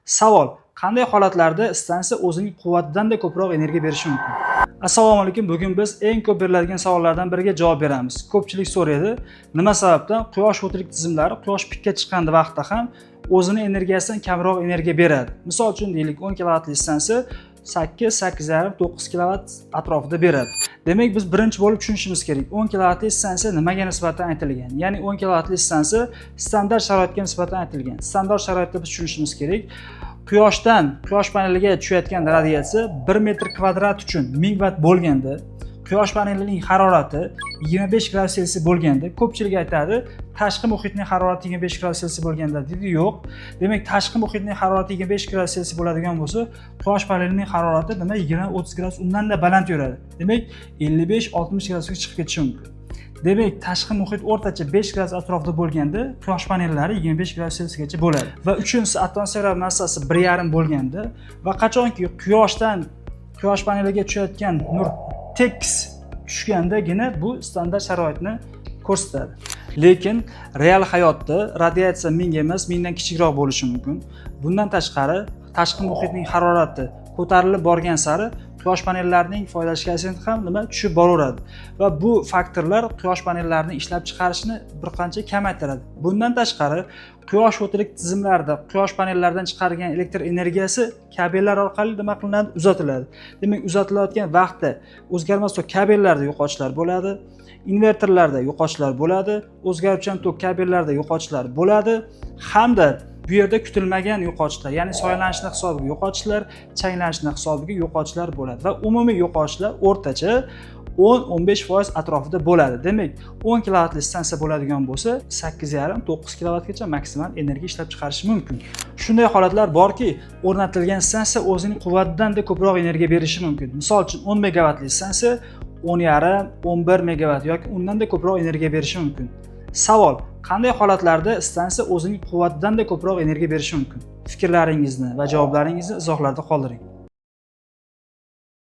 Savol: qanday holatlarda stansiya o'zining quvvatidan-da ko'proq energiya berishi mumkin? Assalomu alaykum. Bugun biz eng ko'p beriladigan savollardan biriga javob beramiz. Ko'pchilik so'raydi, nima sababdan quyosh o'tirik tizimlari quyosh pikka chiqqanda vaqtda ham o'zini energiyasidan kamroq energiya beradi? Misol uchun deylik, 10 kilovatli stansiya 8-8,5-9 kilovat atrofida beradi. Demak, biz birinchi bo'lib tushunishimiz kerak. 10 kilovatli stansiya nimaga nisbatan aytilgan? Ya'ni 10 kilovatli stansiya standart sharoitga nisbatan aytilgan. Standart sharoitda biz tushunishimiz kerak. Quyosh paneliga tushayotgan radiatsiya 1 metr kvadrat uchun 1000 watt bo'lganda, quyosh panelining harorati 25 gradus Selsiy bo'lganda, ko'pchilik aytadi, tashqi muhitning harorati 25 gradus Selsiy bo'lganda deydi. Yo'q. Demak, tashqi muhitning harorati 25 gradus Selsiy bo'ladigan bo'lsa, quyosh panelining harorati 20-30 gradus undan-da baland yuradi. Demak, 55-60 gradusga chiqib ketishi mumkin. Demak, tashqi muhit o'rtacha 5 gradus atrofida bo'lganda, quyosh panellari 25 gradus Selsiygacha bo'ladi. Va uchinchisi, atmosfera massasi 1,5 bo'lganda va qachonki quyosh paneliga tushayotgan nur tekis tushgandagina bu standart sharoitni ko'rsatadi. Lekin real hayotda radiatsiya 1000 emas, 1000 dan kichikroq bo'lishi mumkin. Bundan tashqari, tashqi muhitning harorati ko'tarilib borgan sari quyosh panellarining foydali koeffitsiyenti ham tushib boraveradi va bu faktorlar quyosh panellarining ishlab chiqarishini bir qancha kamaytiradi. Bundan tashqari, quyosh o'tirik tizimlarida quyosh panellaridan chiqarilgan elektr energiyasi kabellar orqali uzatiladi. Demak, uzatilayotgan vaqtda o'zgarmas tok kabellarda yo'qotishlar bo'ladi, invertorlarda yo'qotishlar bo'ladi, o'zgaruvchan tok kabellarda yo'qotishlar bo'ladi hamda bu yerda kutilmagan yo'qotishlar, ya'ni soyalanishning hisobiga yo'qotishlar, changlanishning hisobiga yo'qotishlar bo'ladi va umumiy yo'qotishlar o'rtacha 10-15% atrofida bo'ladi. Demak, 10 kilovatli stansiya bo'ladigan bo'lsa, 8,5-9 kilovatgacha maksimal energiya ishlab chiqarishi mumkin. Shunday holatlar borki, o'rnatilgan stansiya o'zining quvvatidan-da ko'proq energiya berishi mumkin. Misol uchun, 10 megavatli stansiya 10,5-11 megavat yoki undan-da ko'proq energiya berishi mumkin. Savol: qanday holatlarda stansiya o'zining quvvatidan-da ko'proq energiya berishi mumkin? Fikrlaringizni va javoblaringizni izohlarda qoldiring.